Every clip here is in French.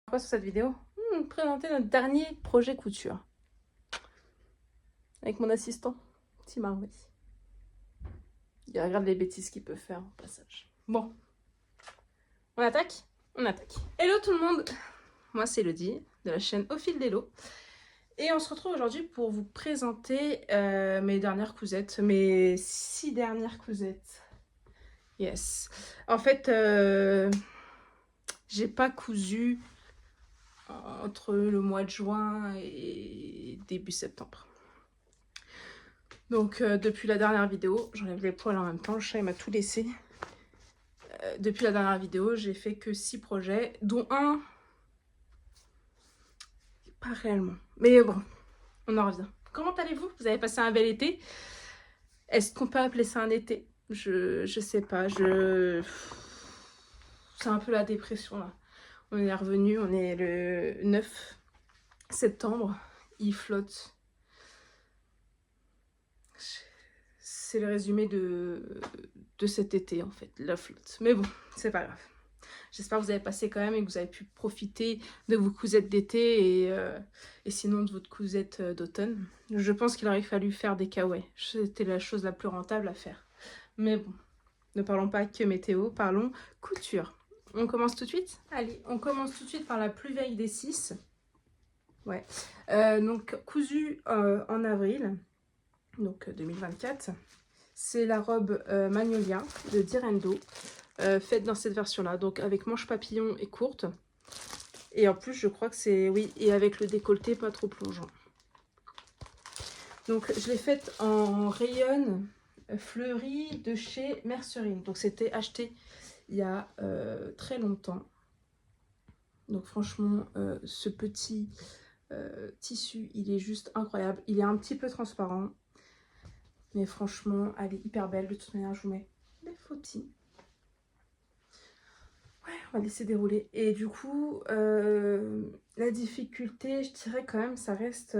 Quoi sur cette vidéo? Présenter notre dernier projet couture. Avec mon assistant, petit Marie. Il regarde les bêtises qu'il peut faire au passage. Bon, on attaque? On attaque. Hello tout le monde! Moi c'est Elodie, de la chaîne Au fil d'Elo. Et on se retrouve aujourd'hui pour vous présenter mes dernières cousettes. Mes 6 dernières cousettes. Yes. En fait, j'ai pas cousu entre le mois de juin et début septembre. Donc depuis la dernière vidéo, j'enlève les poils en même temps, le chat il m'a tout laissé. Depuis la dernière vidéo, j'ai fait que 6 projets, dont un, pas réellement. Mais bon, on en revient. Comment allez-vous? Vous avez passé un bel été? Est-ce qu'on peut appeler ça un été? Je sais pas, c'est un peu la dépression là. On est revenu, on est le 9 septembre, il flotte. C'est le résumé de cet été en fait, la flotte. Mais bon, c'est pas grave. J'espère que vous avez passé quand même et que vous avez pu profiter de vos cousettes d'été et sinon de votre cousette d'automne. Je pense qu'il aurait fallu faire des kawaii. C'était la chose la plus rentable à faire. Mais bon, ne parlons pas que météo, parlons couture. On commence tout de suite? Allez, on commence tout de suite par la plus vieille des 6. Ouais. Donc, cousu en avril, donc 2024. C'est la robe Magnolia de Direndo, faite dans cette version-là, donc avec manche papillon et courte. Et en plus, je crois que c'est, oui, et avec le décolleté pas trop plongeant. Donc, je l'ai faite en rayon fleuri de chez Mercerine. Donc, c'était acheté il y a très longtemps. Donc, franchement, ce petit tissu, il est juste incroyable. Il est un petit peu transparent. Mais franchement, elle est hyper belle. De toute manière, je vous mets des photos. Ouais, on va laisser dérouler. Et du coup, la difficulté, je dirais quand même, ça reste...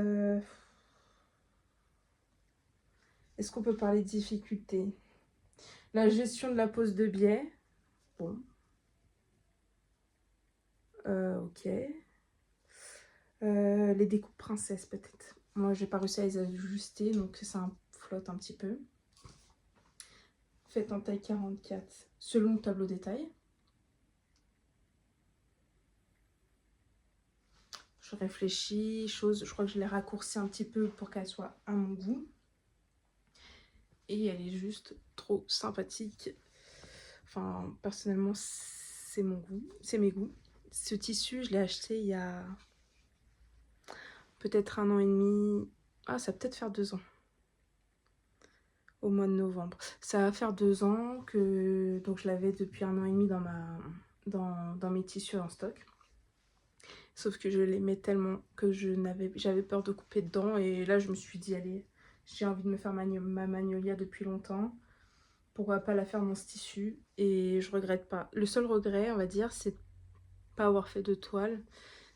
Est-ce qu'on peut parler de difficulté? La gestion de la pose de biais. Bon. Ok. Les découpes princesses, peut-être. Moi, j'ai pas réussi à les ajuster, donc ça flotte un petit peu. Faites en taille 44, selon le tableau détail. Je réfléchis, je crois que je l'ai raccourci un petit peu pour qu'elle soit à mon goût. Et elle est juste trop sympathique. Enfin, personnellement, c'est mon goût, c'est mes goûts. Ce tissu, je l'ai acheté il y a peut-être 1 an et demi. Ah, ça va peut-être faire 2 ans. Au mois de novembre. Ça va faire 2 ans que donc je l'avais depuis 1 an et demi dans mes tissus en stock. Sauf que je l'aimais tellement que j'avais peur de couper dedans. Et là, je me suis dit, allez, j'ai envie de me faire ma Magnolia depuis longtemps. Pourquoi pas la faire dans ce tissu? Et je regrette pas. Le seul regret, on va dire, c'est pas avoir fait de toile.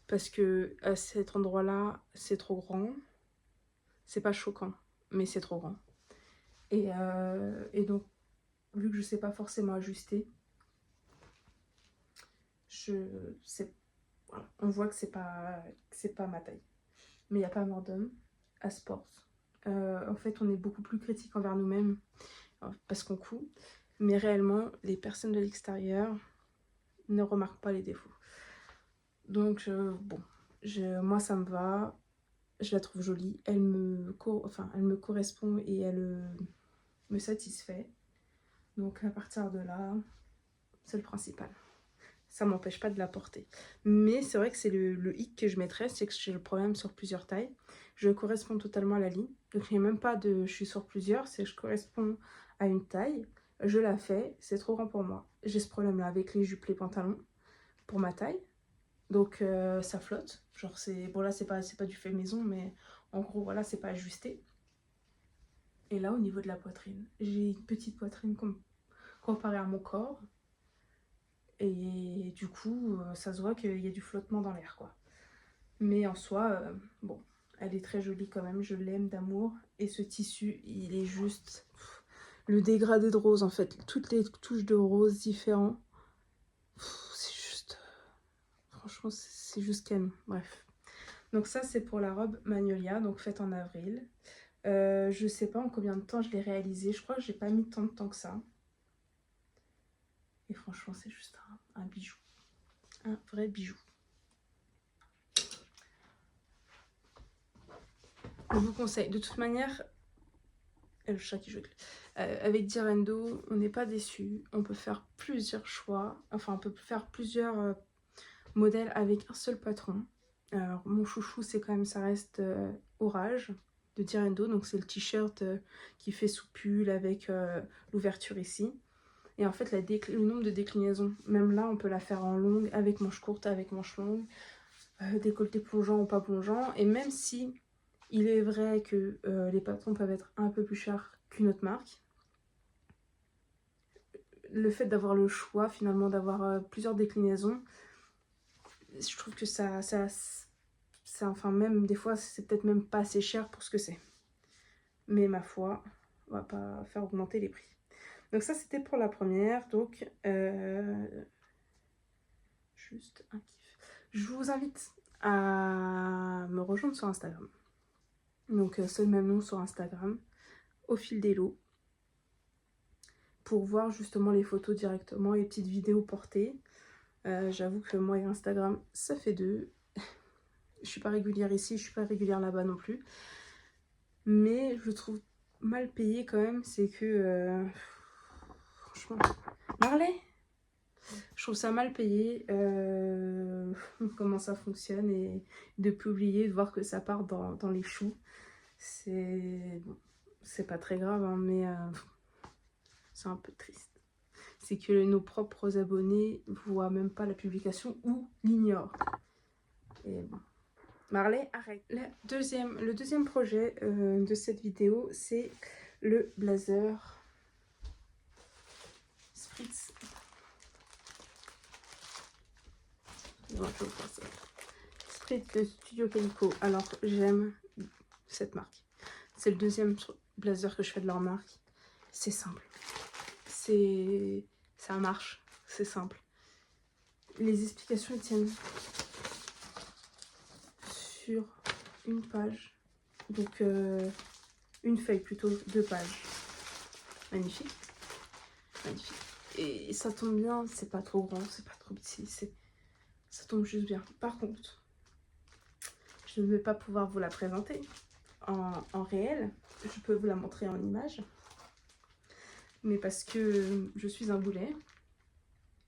Parce que à cet endroit-là, c'est trop grand. C'est pas choquant, mais c'est trop grand. Et donc, vu que je sais pas forcément ajuster, voilà, on voit que c'est pas ma taille. Mais il n'y a pas mort d'homme à sport. En fait, on est beaucoup plus critique envers nous-mêmes parce qu'on coud. Mais réellement, les personnes de l'extérieur ne remarquent pas les défauts. Donc, bon, moi, ça me va. Je la trouve jolie. Elle me correspond et elle me satisfait. Donc, à partir de là, c'est le principal. Ça m'empêche pas de la porter. Mais c'est vrai que c'est le hic que je mettrais, c'est que j'ai le problème sur plusieurs tailles. Je corresponds totalement à la ligne. Donc, il n'y a même pas de je suis sur plusieurs, c'est que je corresponds à une taille. Je la fais, c'est trop grand pour moi. J'ai ce problème-là avec les jupes, les pantalons, pour ma taille. Donc, ça flotte. Genre, bon, là, c'est pas du fait maison, mais en gros, voilà, c'est pas ajusté. Et là, au niveau de la poitrine, j'ai une petite poitrine comparée à mon corps. Et du coup, ça se voit qu'il y a du flottement dans l'air, quoi. Mais en soi, bon, elle est très jolie quand même. Je l'aime d'amour. Et ce tissu, il est juste... Le dégradé de rose, en fait. Toutes les touches de rose différents. C'est juste... franchement, c'est juste canon. Bref. Donc ça, c'est pour la robe Magnolia, donc faite en avril. Je sais pas en combien de temps je l'ai réalisée. Je crois que j'ai pas mis tant de temps que ça. Et franchement, c'est juste un bijou. Un vrai bijou. Je vous conseille. De toute manière, le chat qui joue avec Direndo, on n'est pas déçu. On peut faire plusieurs choix. Enfin, on peut faire plusieurs modèles avec un seul patron. Alors, mon chouchou, c'est quand même, ça reste Orage de Direndo. Donc, c'est le t-shirt qui fait sous pull avec l'ouverture ici. Et en fait, le nombre de déclinaisons, même là, on peut la faire en longue, avec manche courte, avec manche longue, décolleté plongeant ou pas plongeant. Et même si il est vrai que les patrons peuvent être un peu plus chers qu'une autre marque, le fait d'avoir le choix, finalement, d'avoir plusieurs déclinaisons, je trouve que ça, enfin, même des fois, c'est peut-être même pas assez cher pour ce que c'est. Mais ma foi, on va pas faire augmenter les prix. Donc ça, c'était pour la première. Donc, juste un kiff. Je vous invite à me rejoindre sur Instagram. Donc, c'est le même nom sur Instagram, au fil des lots, pour voir justement les photos directement, les petites vidéos portées. J'avoue que moi et Instagram, ça fait deux. Je suis pas régulière ici, je suis pas régulière là-bas non plus. Mais je trouve mal payé quand même, c'est que... franchement... Marley, je trouve ça mal payé, comment ça fonctionne, et de plus oublier de voir que ça part dans les choux. C'est pas très grave, hein, mais c'est un peu triste. C'est que nos propres abonnés voient même pas la publication ou l'ignorent. Et bon. Marley, arrête. Le deuxième projet de cette vidéo, c'est le blazer Spritz. Non, je vais vous faire ça. Spritz de Studio Calico. Alors, j'aime cette marque. C'est le deuxième blazer que je fais de leur marque. C'est simple. Ça marche. C'est simple. Les explications tiennent sur une page. Donc, une feuille plutôt, 2 pages. Magnifique. Magnifique. Et ça tombe bien, c'est pas trop grand, c'est pas trop petit, ça tombe juste bien. Par contre, je ne vais pas pouvoir vous la présenter en réel. Je peux vous la montrer en image. Mais parce que je suis un boulet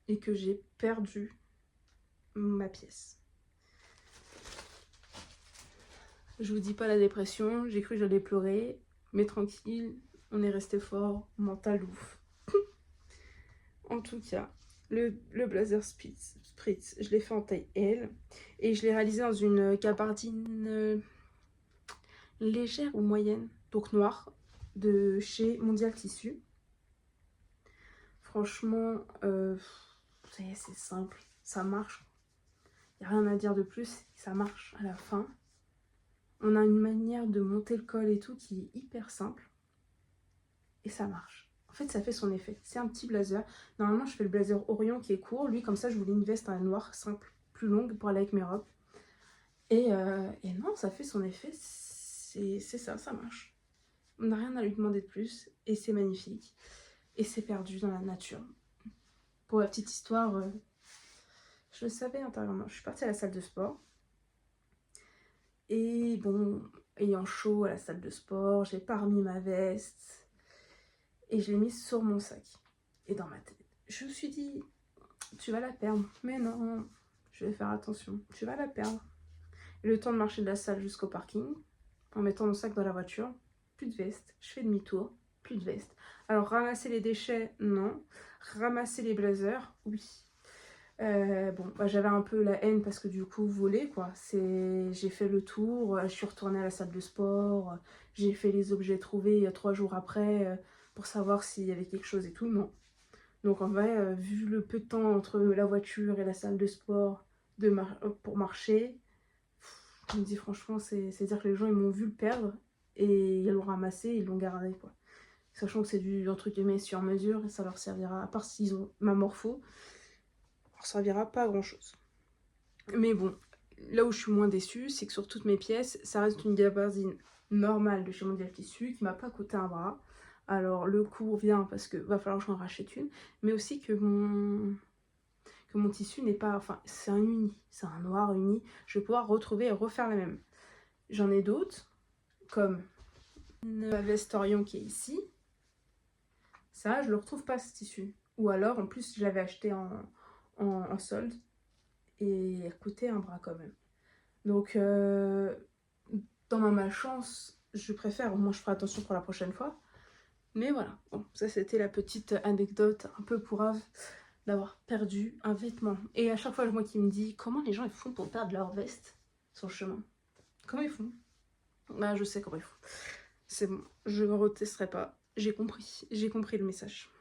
et que j'ai perdu ma pièce. Je vous dis pas la dépression, j'ai cru que j'allais pleurer, mais tranquille, on est resté fort, mental ouf. En tout cas, le blazer Spritz, je l'ai fait en taille L et je l'ai réalisé dans une gabardine légère ou moyenne, donc noire, de chez Mondial Tissu. Franchement, ça y est, c'est simple, ça marche. Il n'y a rien à dire de plus, ça marche à la fin. On a une manière de monter le col et tout qui est hyper simple. Et ça marche. En fait, ça fait son effet. C'est un petit blazer. Normalement, je fais le blazer Orion qui est court. Lui, comme ça, je voulais une veste en noir simple, plus longue pour aller avec mes robes. Et non, ça fait son effet. C'est ça, ça marche. On n'a rien à lui demander de plus. Et c'est magnifique. Et c'est perdu dans la nature. Pour la petite histoire, je le savais intérieurement. Je suis partie à la salle de sport. Et bon, ayant chaud à la salle de sport, j'ai pas remis ma veste. Et je l'ai mise sur mon sac. Et dans ma tête, je me suis dit, tu vas la perdre. Mais non, je vais faire attention. Tu vas la perdre. Et le temps de marcher de la salle jusqu'au parking, en mettant mon sac dans la voiture, plus de veste. Je fais demi-tour, plus de veste. Alors, ramasser les déchets, non. Ramasser les blazers, oui. Bon, bah, j'avais un peu la haine parce que du coup, voler, quoi. J'ai fait le tour, je suis retournée à la salle de sport, j'ai fait les objets trouvés 3 jours après pour savoir s'il y avait quelque chose et tout, non. Donc en vrai, vu le peu de temps entre la voiture et la salle de sport pour marcher, je me dis franchement, c'est-à-dire que les gens ils m'ont vu le perdre et ils l'ont ramassé, ils l'ont gardé, quoi. Sachant que c'est du entre guillemets sur mesure et ça leur servira, à part s'ils ont ma morpho, ça leur servira pas à grand chose. Mais bon, là où je suis moins déçue, c'est que sur toutes mes pièces, ça reste une gabardine normale de chez Mondial Tissu qui m'a pas coûté un bras. Alors le coût vient parce que va falloir que j'en rachète une, mais aussi que mon tissu n'est pas... Enfin, c'est un uni, c'est un noir uni. Je vais pouvoir retrouver et refaire la même. J'en ai d'autres, comme ma veste Orion qui est ici. Ça, je le retrouve pas ce tissu. Ou alors, en plus, je l'avais acheté en solde et il coûtait un bras quand même. Donc, dans ma malchance, je préfère, au moins je ferai attention pour la prochaine fois. Mais voilà, bon, ça c'était la petite anecdote un peu pourrave d'avoir perdu un vêtement. Et à chaque fois, moi qui me dis comment les gens ils font pour perdre leur veste sur le chemin. Comment ils font? Bah, je sais comment ils font. C'est bon, je ne retesterai pas. J'ai compris le message.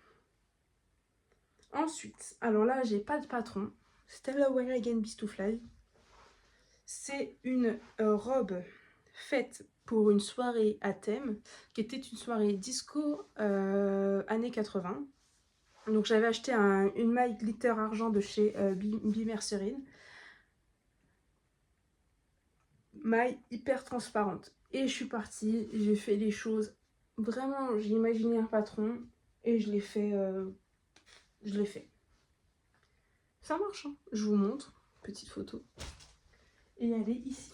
Ensuite, alors là, j'ai pas de patron. Stella Wear Again Beast to Fly. C'est une robe faite pour une soirée à thème, qui était une soirée disco années 80. Donc j'avais acheté une maille glitter argent de chez Bimercerine. Maille hyper transparente. Et je suis partie, j'ai fait les choses. Vraiment, j'ai imaginé un patron et je l'ai fait. Ça marche, hein. Je vous montre. Petite photo. Et elle est ici.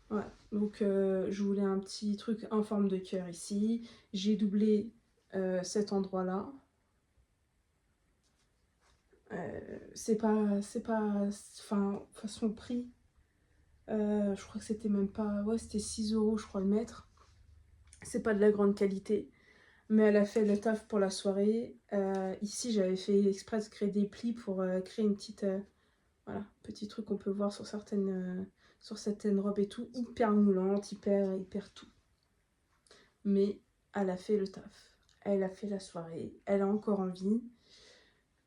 Ouais, donc je voulais un petit truc en forme de cœur ici. J'ai doublé cet endroit-là. C'est pas, enfin, façon prix. Je crois que c'était même pas, ouais, c'était 6 € je crois le mètre. C'est pas de la grande qualité, mais elle a fait le taf pour la soirée. Ici, j'avais fait exprès de créer des plis pour créer une petite, voilà, petit truc qu'on peut voir sur certaines robes et tout, hyper moulante, hyper tout. Mais elle a fait le taf. Elle a fait la soirée. Elle a encore envie.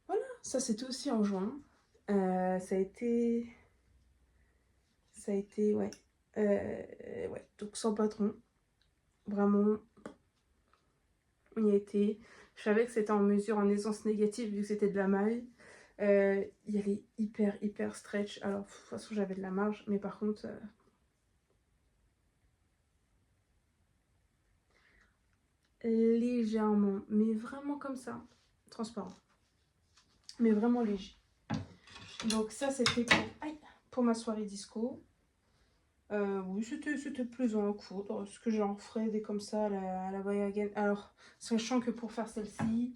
Voilà, ça c'était aussi en juin. Ça a été, ouais. Ouais, donc sans patron. Vraiment, on y a été. Je savais que c'était en mesure en aisance négative vu que c'était de la maille. Il est hyper stretch. Alors, de toute façon, j'avais de la marge, mais par contre, légèrement, mais vraiment comme ça, transparent. Mais vraiment léger. Donc ça, c'était pour ma soirée disco. Oui, c'était plaisant à coudre. Ce que j'en ferai des comme ça à la Again. Alors, sachant que pour faire celle-ci,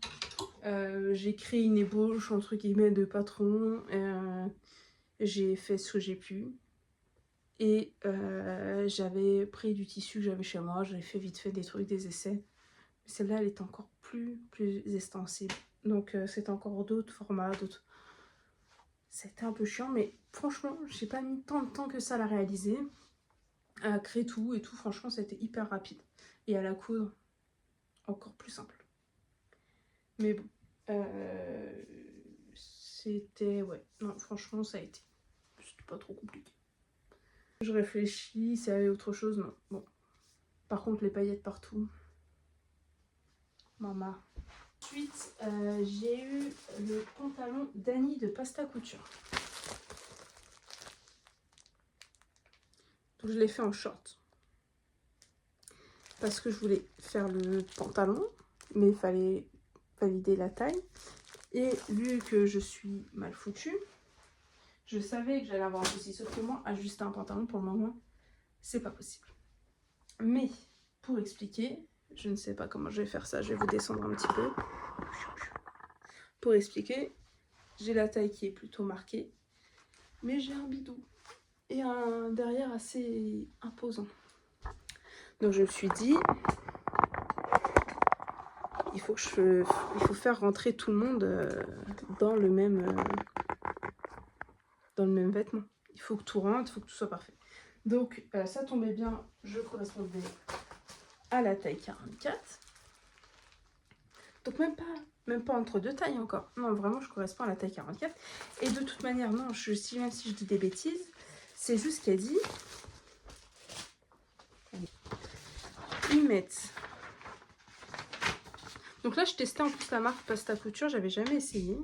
j'ai créé une ébauche entre guillemets de patron. J'ai fait ce que j'ai pu. Et j'avais pris du tissu que j'avais chez moi. J'avais fait vite fait des trucs, des essais. Celle-là, elle est encore plus extensible. Donc, c'est encore d'autres formats, d'autres. C'était un peu chiant, mais franchement, j'ai pas mis tant de temps que ça à la réaliser. À créer tout et tout, franchement, ça a été hyper rapide. Et à la coudre, encore plus simple. Mais bon, c'était, ouais, non, franchement, ça a été. C'était pas trop compliqué. Je réfléchis, s'il y avait autre chose, non. Bon, par contre, les paillettes partout. Maman. Ensuite, j'ai eu le pantalon d'Annie de Pasta Couture. Donc, je l'ai fait en short. Parce que je voulais faire le pantalon, mais il fallait valider la taille. Et vu que je suis mal foutue, je savais que j'allais avoir un souci. Sauf que moi, ajuster un pantalon pour le moment, c'est pas possible. Mais pour expliquer, je ne sais pas comment je vais faire ça. Je vais vous descendre un petit peu. Pour expliquer, j'ai la taille qui est plutôt marquée, mais j'ai un bidou et un derrière assez imposant. Donc je me suis dit, il faut faire rentrer tout le monde dans le même vêtement. Il faut que tout rentre, il faut que tout soit parfait. Donc ça tombait bien, je correspondais à la taille 44. Donc même pas entre deux tailles encore. Non, vraiment, je corresponds à la taille 44. Et de toute manière, non, même si je dis des bêtises, c'est juste qu'elle dit, ils mettent. Donc là, je testais en plus la marque Pasta Couture, j'avais jamais essayé.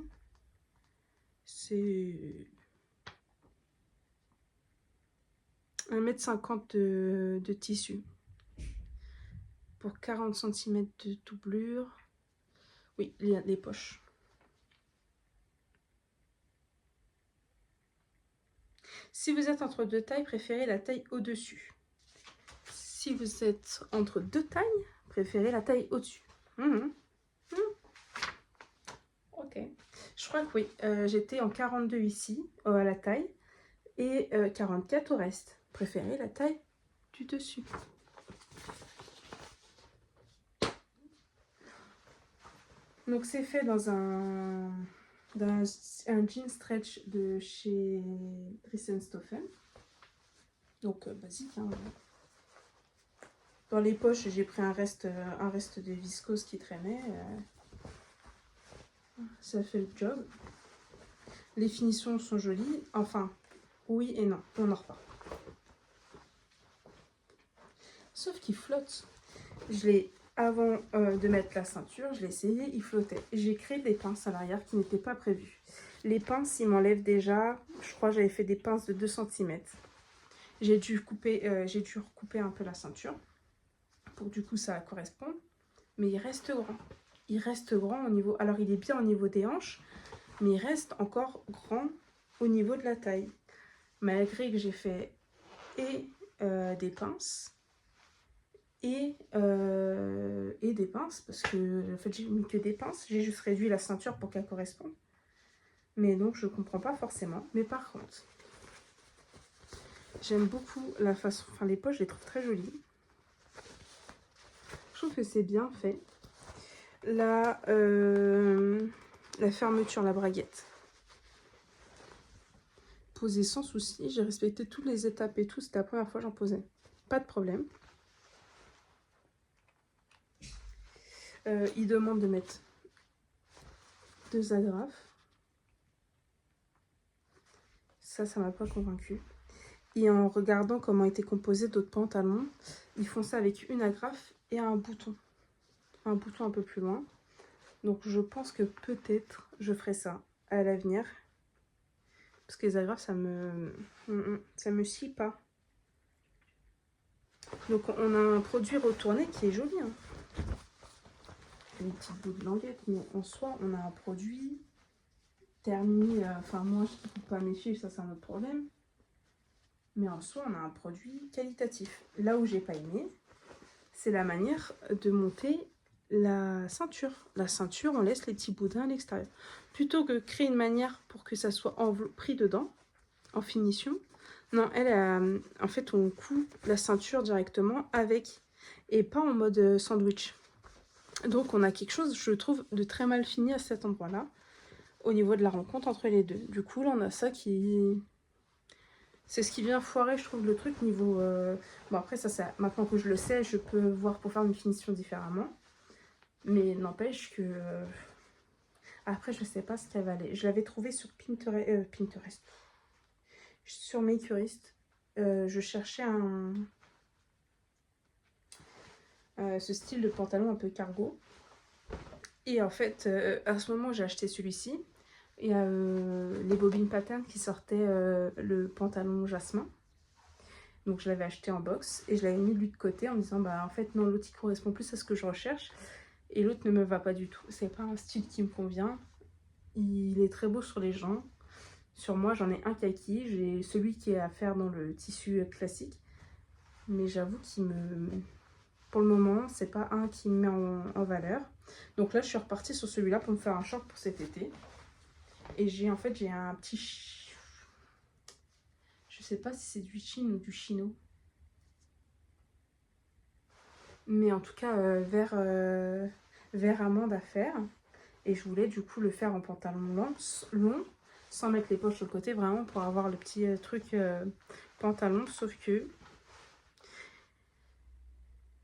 C'est 1,50 m de tissu. Pour 40 cm de doublure. Oui, les poches. Si vous êtes entre deux tailles, préférez la taille au-dessus. Si vous êtes entre deux tailles, préférez la taille au-dessus. Ok. Je crois que oui. J'étais en 42 ici, à la taille, et 44 au reste. Préférez la taille du dessus. Donc c'est fait dans un jean stretch de chez Dries-Stoffen. Donc basique. Hein. Dans les poches, j'ai pris un reste de viscose qui traînait. Ça fait le job. Les finitions sont jolies. Enfin, oui et non. On en reparle. Sauf qu'il flotte. Je l'ai, avant de mettre la ceinture, je l'ai essayé, il flottait. J'ai créé des pinces à l'arrière qui n'étaient pas prévues. Les pinces, ils m'enlèvent déjà, je crois que j'avais fait des pinces de 2 cm. J'ai dû recouper un peu la ceinture pour du coup ça correspond. Mais il reste grand. Il reste grand au niveau... Alors il est bien au niveau des hanches, mais il reste encore grand au niveau de la taille. Malgré que j'ai fait et des pinces et des pinces, parce que en fait j'ai mis que des pinces, j'ai juste réduit la ceinture pour qu'elle corresponde. Mais donc je comprends pas forcément. Mais par contre, j'aime beaucoup la façon, enfin les poches je les trouve très jolies. Je trouve que c'est bien fait. La fermeture, la braguette. Posée sans souci, j'ai respecté toutes les étapes et tout, c'était la première fois que j'en posais. Pas de problème. Il demande de mettre 2 agrafes. Ça m'a pas convaincu. Et en regardant comment étaient composés d'autres pantalons, ils font ça avec une agrafe et un bouton. Un bouton un peu plus loin. Donc je pense que peut-être je ferai ça à l'avenir. Parce que les agrafes, ça me scie pas. Donc on a un produit retourné qui est joli. Hein. Une petite bout de languette, mais en soi, on a un produit thermi. Enfin, moi, je ne coupe pas mes fils, ça c'est un autre problème. Mais en soi, on a un produit qualitatif. Là où j'ai pas aimé, c'est la manière de monter la ceinture. La ceinture, on laisse les petits boudins à l'extérieur. Plutôt que créer une manière pour que ça soit pris dedans, en finition. Non, en fait, on coud la ceinture directement avec, et pas en mode sandwich. Donc, on a quelque chose, je trouve, de très mal fini à cet endroit-là, au niveau de la rencontre entre les deux. Du coup, là, on a ça qui... C'est ce qui vient foirer, je trouve, le truc niveau... Bon, après, ça, maintenant que je le sais, je peux voir pour faire une finition différemment. Mais n'empêche que... Après, je sais pas ce qu'elle valait. Je l'avais trouvé sur Pinterest. Sur Makerist. Je cherchais ce style de pantalon un peu cargo. Et en fait, à ce moment, j'ai acheté celui-ci. Il y a les bobines pattern qui sortaient le pantalon jasmin. Donc je l'avais acheté en box et je l'avais mis lui de côté en me disant bah en fait non, l'autre il correspond plus à ce que je recherche et l'autre ne me va pas du tout. C'est pas un style qui me convient. Il est très beau sur les gens. Sur moi j'en ai un kaki, j'ai celui qui est à faire dans le tissu classique. Mais j'avoue qu'il me... Pour le moment, c'est pas un qui me met en valeur. Donc là je suis repartie sur celui-là pour me faire un short pour cet été. Et j'ai un petit... Je sais pas si c'est du chine ou du chino. Mais en tout cas, vert amande à faire. Et je voulais du coup le faire en pantalon long sans mettre les poches sur le côté, vraiment pour avoir le petit truc pantalon. Sauf que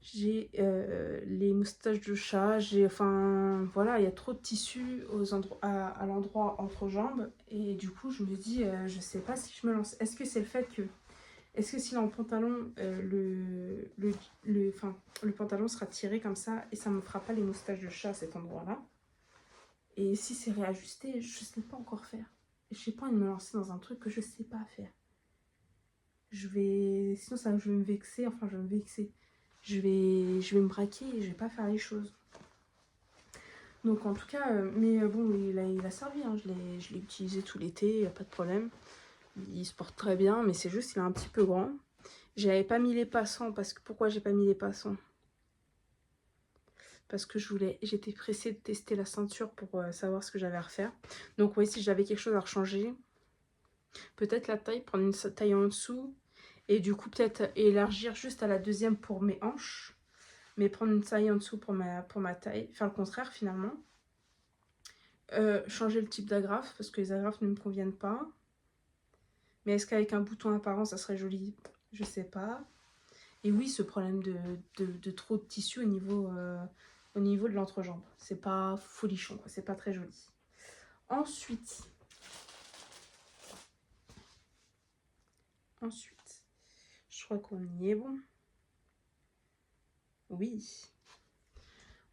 j'ai les moustaches de chat, enfin voilà, il y a trop de tissu à l'endroit entre jambes. Et du coup, je me dis, je sais pas si je me lance. Est-ce que c'est le fait que... Est-ce que si en pantalon, le pantalon sera tiré comme ça et ça ne me fera pas les moustaches de chat à cet endroit-là? Et si c'est réajusté, je ne sais pas encore faire. j'ai pas envie de me lancer dans un truc que je sais pas faire. Sinon ça, je vais me vexer, enfin je vais me vexer. Je vais me braquer et je vais pas faire les choses. Donc en tout cas, bon, il a servi, hein. Je l'ai utilisé tout l'été, il n'y a pas de problème. Il se porte très bien, mais c'est juste qu'il est un petit peu grand. J'avais pas mis les passants, parce que pourquoi j'ai pas mis les passants? Parce que j'étais pressée de tester la ceinture pour savoir ce que j'avais à refaire. Donc oui, si j'avais quelque chose à rechanger, peut-être la taille, prendre une taille en dessous, et du coup peut-être élargir juste à la deuxième pour mes hanches, mais prendre une taille en dessous pour ma taille, faire le contraire finalement. Changer le type d'agrafe, parce que les agrafes ne me conviennent pas. Mais est-ce qu'avec un bouton apparent, ça serait joli? Je sais pas. Et oui, ce problème de trop de tissu au niveau de l'entrejambe. C'est pas folichon, c'est pas très joli. Ensuite, je crois qu'on y est bon. Oui.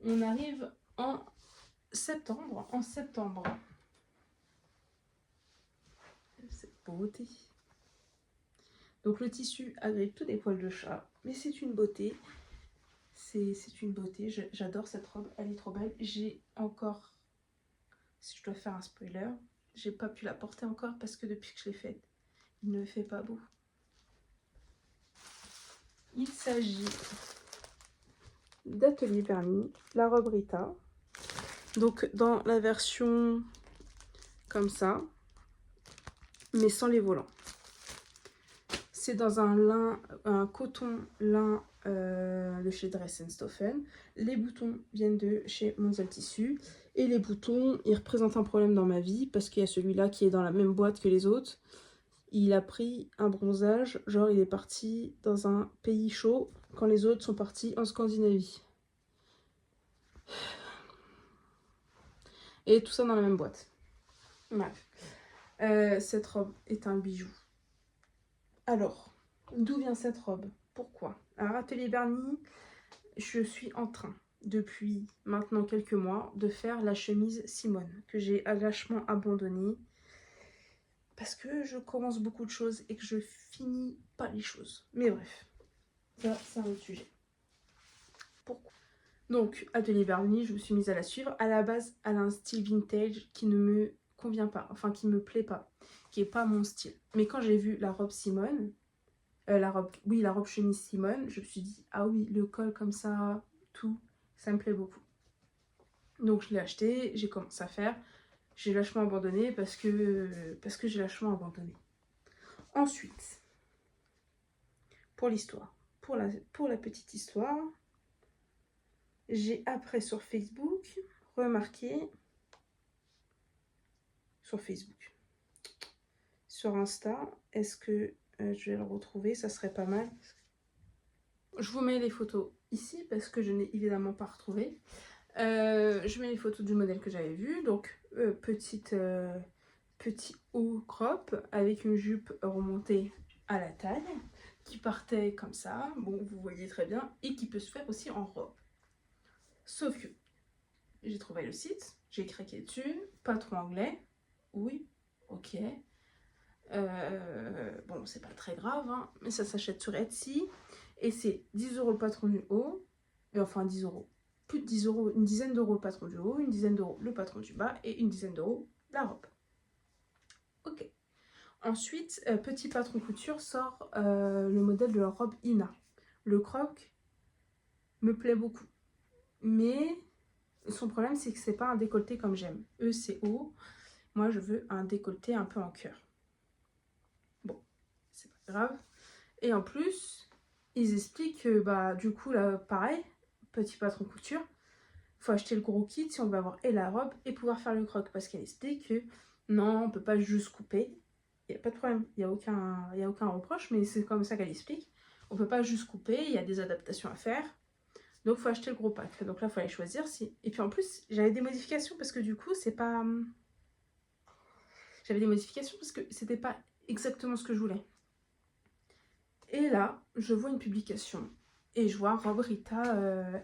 On arrive en septembre. Cette beauté. Donc le tissu agrippe tous des poils de chat, mais c'est une beauté. C'est une beauté, j'adore cette robe, elle est trop belle. J'ai encore, si je dois faire un spoiler, j'ai pas pu la porter encore parce que depuis que je l'ai faite, il ne fait pas beau. Il s'agit d'Atelier Vernis, la robe Rita. Donc dans la version comme ça, mais sans les volants. C'est dans un coton lin de chez Dress & Stoffeln. Les boutons viennent de chez Mondial Tissu. Et les boutons, ils représentent un problème dans ma vie parce qu'il y a celui-là qui est dans la même boîte que les autres. Il a pris un bronzage, genre il est parti dans un pays chaud quand les autres sont partis en Scandinavie. Et tout ça dans la même boîte. Bref. Cette robe est un bijou. Alors, d'où vient cette robe? Pourquoi? Alors, Atelier Vernis, je suis en train, depuis maintenant quelques mois, de faire la chemise Simone, que j'ai lâchement abandonnée, parce que je commence beaucoup de choses et que je finis pas les choses. Mais bref, ça, c'est un autre sujet. Pourquoi? Donc, Atelier Vernis, je me suis mise à la suivre. À la base, elle a un style vintage qui ne me convient pas, enfin qui me plaît pas, qui est pas mon style. Mais quand j'ai vu la robe Simone, la robe chemise Simone, je me suis dit, ah oui, le col comme ça, tout, ça me plaît beaucoup. Donc je l'ai acheté, j'ai commencé à faire, j'ai lâchement abandonné parce que j'ai lâchement abandonné. Ensuite, pour l'histoire, pour la petite histoire, j'ai après sur Facebook remarqué, sur Insta, est-ce que je vais le retrouver, ça serait pas mal. Je vous mets les photos ici parce que je n'ai évidemment pas retrouvé. Je mets les photos du modèle que j'avais vu. Donc, petit haut crop avec une jupe remontée à la taille qui partait comme ça. Bon, vous voyez très bien. Et qui peut se faire aussi en robe. Sauf que j'ai trouvé le site, j'ai craqué dessus. Pas trop anglais. Oui, ok. Bon, c'est pas très grave, hein, mais ça s'achète sur Etsy. Et c'est 10 € le patron du haut. Et enfin 10 €. Plus de 10 €, une dizaine d'euros le patron du haut, une dizaine d'euros le patron du bas et une dizaine d'euros la robe. Ok. Ensuite, Petit Patron Couture sort le modèle de la robe Ina. Le croc me plaît beaucoup. Mais son problème, c'est que c'est pas un décolleté comme j'aime. Eux, c'est haut. Moi, je veux un décolleté un peu en cœur. Bon, c'est pas grave. Et en plus, ils expliquent que, bah, du coup, là, pareil, Petit Patron Couture, faut acheter le gros kit si on veut avoir et la robe et pouvoir faire le croc. Parce qu'elle explique que non, on peut pas juste couper. Il n'y a pas de problème, il n'y a aucun reproche, mais c'est comme ça qu'elle explique. On peut pas juste couper, il y a des adaptations à faire. Donc il faut acheter le gros pack. Donc là, il fallait choisir. Et puis en plus, j'avais des modifications parce que du coup, c'est pas... J'avais des modifications parce que c'était pas exactement ce que je voulais. Et là, je vois une publication et je vois robe Rita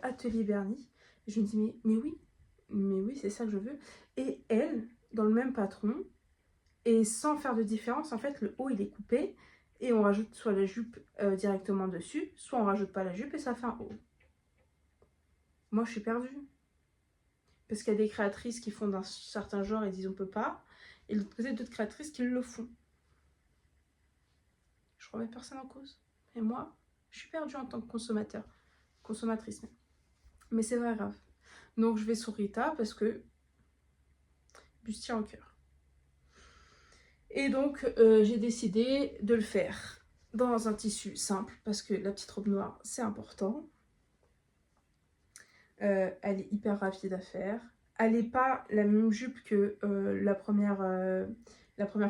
Atelier Vernis. Et je me dis, mais oui, c'est ça que je veux. Et elle, dans le même patron, Et sans faire de différence, en fait, le haut, il est coupé. Et on rajoute soit la jupe directement dessus, soit on rajoute pas la jupe et ça fait un haut. Moi, je suis perdue. Parce qu'il y a des créatrices qui font d'un certain genre et disent on peut pas. Et de l'autre côté, d'autres créatrices qui le font. Je remets personne en cause. Et moi, je suis perdue en tant que consommateur. Consommatrice même. Mais c'est pas grave. Donc je vais sur Rita parce que bustier en cœur. Et donc j'ai décidé de le faire dans un tissu simple parce que la petite robe noire c'est important. Elle est hyper rapide à faire. Elle n'est pas la même jupe que la première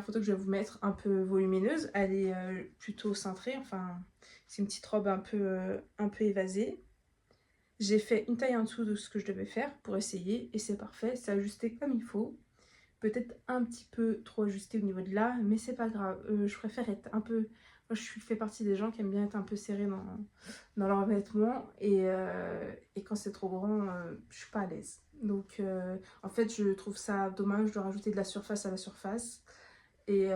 photo que je vais vous mettre, un peu volumineuse. Elle est plutôt cintrée, enfin c'est une petite robe un peu évasée. J'ai fait une taille en dessous de ce que je devais faire pour essayer et c'est parfait, c'est ajusté comme il faut. Peut-être un petit peu trop ajusté au niveau de là, mais c'est pas grave. Je préfère être un peu... Moi, je fais partie des gens qui aiment bien être un peu serrés dans leurs vêtements. Et quand c'est trop grand, je suis pas à l'aise. Donc, en fait, je trouve ça dommage de rajouter de la surface à la surface. Et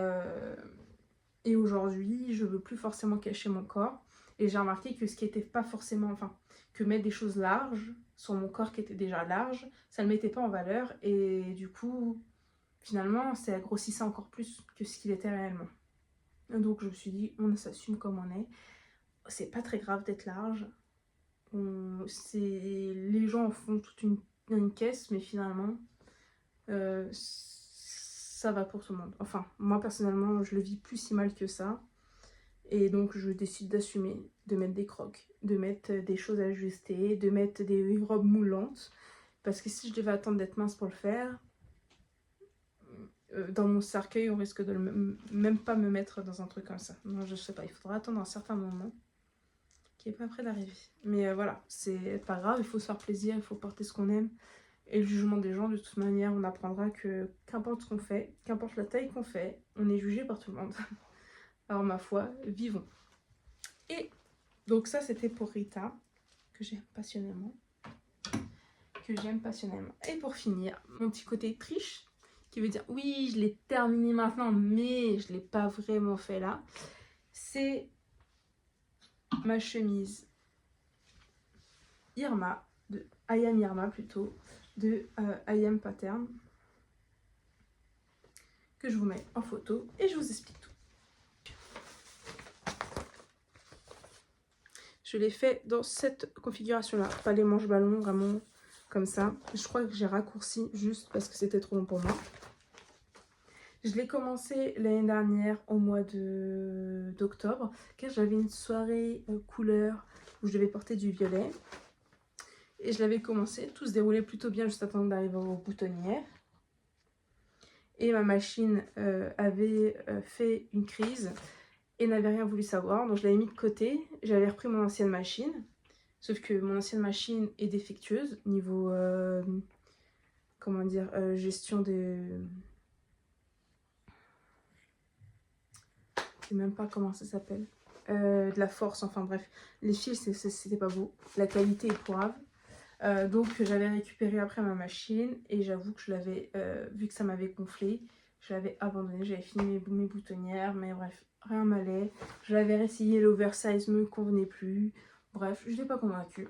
aujourd'hui, je veux plus forcément cacher mon corps. Et j'ai remarqué que ce qui était pas forcément... Enfin, que mettre des choses larges sur mon corps qui était déjà large, ça ne le mettait pas en valeur. Et du coup... Finalement, c'est grossissait encore plus que ce qu'il était réellement. Donc je me suis dit, on s'assume comme on est. C'est pas très grave d'être large. Les gens en font toute une caisse, mais finalement, ça va pour tout le monde. Enfin, moi personnellement, je le vis plus si mal que ça. Et donc je décide d'assumer, de mettre des crocs, de mettre des choses ajustées, de mettre des robes moulantes. Parce que si je devais attendre d'être mince pour le faire, dans mon cercueil, on risque de même pas me mettre dans un truc comme ça. Non, je sais pas, il faudra attendre un certain moment qui est pas près d'arriver. Mais voilà, c'est pas grave, il faut se faire plaisir, il faut porter ce qu'on aime. Et le jugement des gens, de toute manière, on apprendra que qu'importe ce qu'on fait, qu'importe la taille qu'on fait, on est jugé par tout le monde. Alors ma foi, vivons. Et donc ça, c'était pour Rita, que j'aime passionnément. Et pour finir, mon petit côté triche, qui veut dire oui, je l'ai terminé maintenant, mais je ne l'ai pas vraiment fait là. C'est ma chemise Irma, de I Am Irma plutôt, de I Am Pattern, que je vous mets en photo et je vous explique tout. Je l'ai fait dans cette configuration-là, pas les manches ballons, vraiment comme ça. Je crois que j'ai raccourci juste parce que c'était trop long pour moi. Je l'ai commencé l'année dernière au mois d'octobre, car j'avais une soirée couleur où je devais porter du violet. Et je l'avais commencé, tout se déroulait plutôt bien juste avant d'arriver aux boutonnières. Et ma machine avait fait une crise et n'avait rien voulu savoir, donc je l'avais mis de côté. J'avais repris mon ancienne machine, sauf que mon ancienne machine est défectueuse niveau, comment dire, gestion des... Je sais même pas comment ça s'appelle. De la force, enfin bref. Les fils, c'était pas beau. La qualité est pourrave. Donc j'avais récupéré après ma machine et j'avoue que je l'avais, vu que ça m'avait gonflé, je l'avais abandonné. J'avais fini mes boutonnières, mais bref, rien m'allait. Je l'avais réessayé, l'oversize me convenait plus. Bref, je l'ai pas convaincue.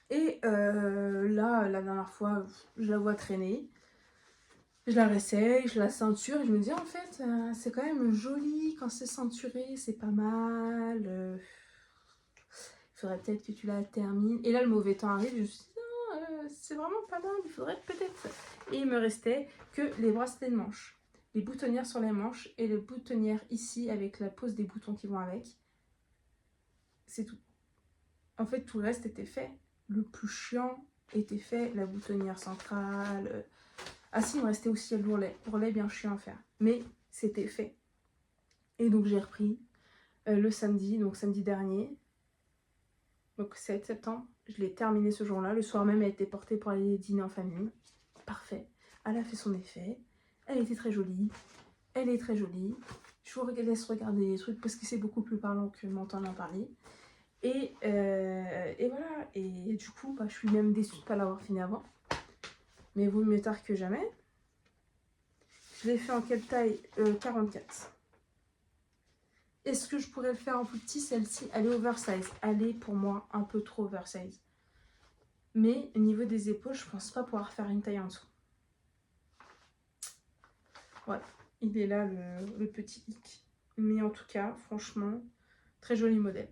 Et là, la dernière fois, je la vois traîner. Je la réessaye, je la ceinture et je me dis en fait c'est quand même joli quand c'est ceinturé, c'est pas mal. Il faudrait peut-être que tu la termines. Et là le mauvais temps arrive, je me suis dit non, c'est vraiment pas mal, il faudrait peut-être. Et il me restait que les bracelets de manches, les boutonnières sur les manches et les boutonnières ici avec la pose des boutons qui vont avec. C'est tout. En fait tout le reste était fait. Le plus chiant était fait, la boutonnière centrale. Ah si, il me restait aussi l'ourlet. L'ourlet bien chiant à faire. Mais c'était fait. Et donc j'ai repris le samedi, donc samedi dernier. Donc 7 septembre. Je l'ai terminé ce jour-là. Le soir même, elle a été portée pour aller dîner en famille. Parfait. Elle a fait son effet. Elle était très jolie. Elle est très jolie. Je vous laisse regarder les trucs parce que c'est beaucoup plus parlant que m'entendre en parler. Et voilà. Et du coup, bah, je suis même déçue de ne pas l'avoir fini avant. Mais vaut mieux tard que jamais. Je l'ai fait en quelle taille? 44. Est-ce que je pourrais le faire en plus petit? Celle-ci, elle est oversize. Elle est pour moi un peu trop oversize. Mais au niveau des épaules, je pense pas pouvoir faire une taille en dessous. Voilà, il est là le petit hic. Mais en tout cas, franchement, très joli modèle.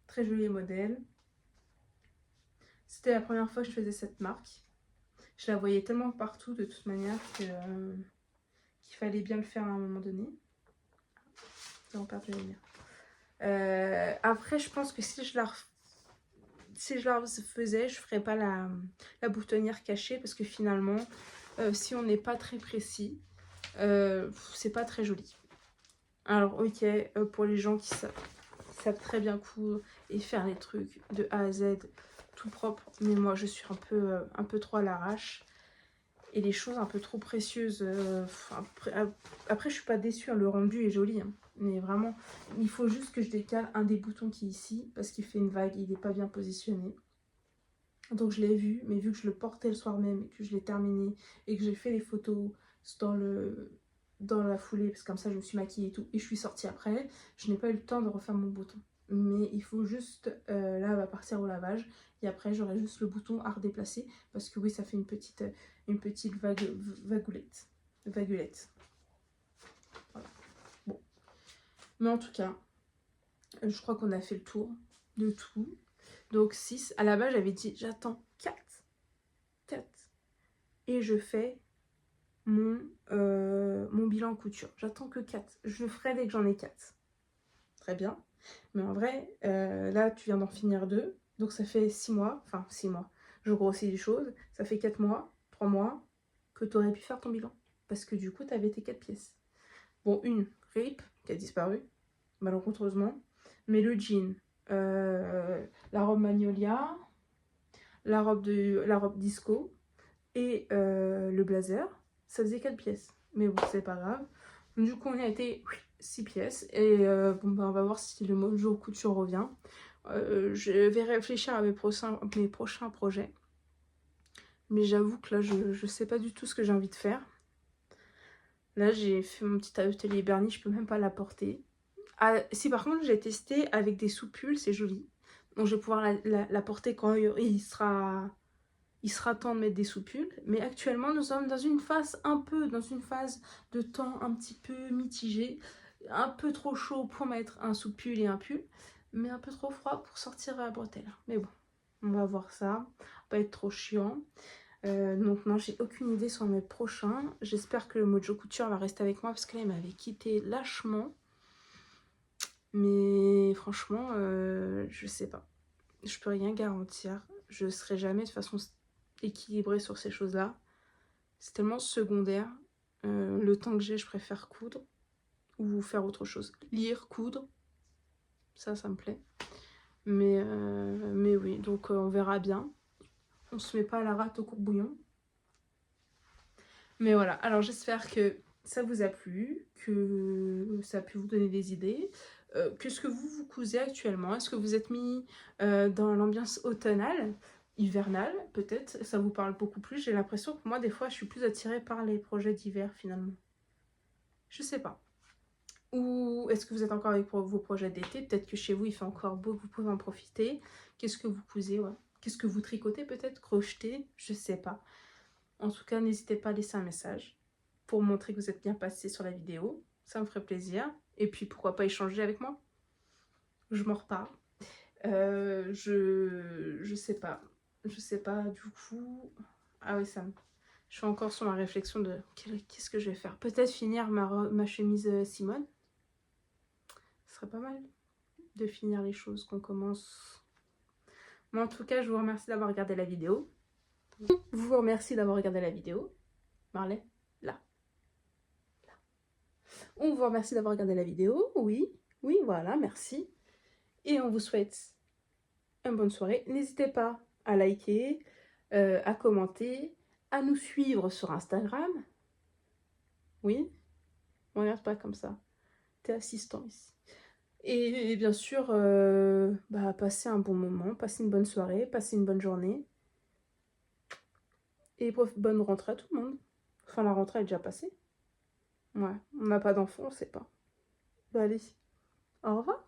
Très joli modèle. C'était la première fois que je faisais cette marque. Je la voyais tellement partout de toute manière qu'il fallait bien le faire à un moment donné. J'ai perdu la lumière. Après, je pense que si je la faisais, je ferais pas la boutonnière cachée parce que finalement, si on n'est pas très précis, c'est pas très joli. Alors ok, pour les gens qui savent très bien coudre et faire les trucs de A à Z tout propre, mais moi je suis un peu trop à l'arrache et les choses un peu trop précieuses. Après je suis pas déçue, hein, le rendu est joli, hein, mais vraiment il faut juste que je décale un des boutons qui est ici parce qu'il fait une vague, il n'est pas bien positionné. Donc je l'ai vu, mais vu que je le portais le soir même et que je l'ai terminé et que j'ai fait les photos dans la foulée, parce que comme ça je me suis maquillée et tout, et je suis sortie après, je n'ai pas eu le temps de refaire mon bouton. Mais il faut juste, là elle va partir au lavage, et après j'aurai juste le bouton à redéplacer, parce que oui ça fait une petite vaguelette. Voilà. Bon. Mais en tout cas, je crois qu'on a fait le tour de tout. Donc 6, à la base j'avais dit j'attends 4. Et je fais mon bilan couture. J'attends que 4. Je le ferai dès que j'en ai 4. Très bien. Mais en vrai, là tu viens d'en finir 2. Donc ça fait 6 mois. Enfin 6 mois. Je grossis les choses. Ça fait 4 mois, 3 mois que tu aurais pu faire ton bilan. Parce que du coup tu avais tes 4 pièces. Bon, une RIP qui a disparu. Malheureusement. Mais le jean, la robe Magnolia, la robe disco et le blazer, ça faisait 4 pièces. Mais bon, c'est pas grave. Du coup, on a été 6 pièces. Et bon, bah, on va voir si le Mojo Couture revient. Je vais réfléchir à mes prochains projets. Mais j'avoue que là, je sais pas du tout ce que j'ai envie de faire. Là, j'ai fait mon petit atelier Bernie, je peux même pas la porter. Ah, si par contre, j'ai testé avec des soupules, c'est joli. Donc, je vais pouvoir la porter quand il sera temps de mettre des soupules. Mais actuellement, nous sommes dans une phase de temps un petit peu mitigé. Un peu trop chaud pour mettre un soupule et un pull. Mais un peu trop froid pour sortir à la bretelle. Mais bon, on va voir ça. Pas être trop chiant. Donc non, j'ai aucune idée sur mes prochains. J'espère que le Mojo Couture va rester avec moi parce que là, il m'avait quitté lâchement. Mais franchement, je sais pas. Je peux rien garantir. Je serai jamais de façon équilibrée sur ces choses-là. C'est tellement secondaire. Le temps que j'ai, je préfère coudre ou faire autre chose. Lire, coudre, ça me plaît. Mais oui, donc on verra bien. On se met pas à la rate au courbouillon. Mais voilà, alors j'espère que ça vous a plu, que ça a pu vous donner des idées. Qu'est-ce que vous cousez actuellement? Est-ce que vous êtes mis dans l'ambiance automnale, hivernale peut-être? Ça vous parle beaucoup plus? J'ai l'impression que moi des fois je suis plus attirée par les projets d'hiver finalement. Je sais pas. Ou est-ce que vous êtes encore avec vos projets d'été? Peut-être que chez vous il fait encore beau, vous pouvez en profiter. Qu'est-ce que vous cousez? Ouais. Qu'est-ce que vous tricotez peut-être? Crochetez? Je sais pas. En tout cas, n'hésitez pas à laisser un message pour montrer que vous êtes bien passé sur la vidéo. Ça me ferait plaisir. Et puis, pourquoi pas échanger avec moi? Je m'en reparle. Je sais pas. Je sais pas, du coup... Ah oui, je suis encore sur ma réflexion de qu'est-ce que je vais faire. Peut-être finir ma chemise Simone. Ce serait pas mal de finir les choses qu'on commence. Moi, en tout cas, je vous remercie d'avoir regardé la vidéo. Vous remercie d'avoir regardé la vidéo. Marley, là. On vous remercie d'avoir regardé la vidéo. Oui, voilà, merci. Et on vous souhaite une bonne soirée. N'hésitez pas à liker, à commenter, à nous suivre sur Instagram. Oui, on regarde pas comme ça. T'es assistant ici. Et bien sûr, passez un bon moment, passez une bonne soirée, passez une bonne journée. Et bonne rentrée à tout le monde. Enfin, la rentrée est déjà passée. Ouais, on n'a pas d'enfant, on sait pas. Bah allez, au revoir.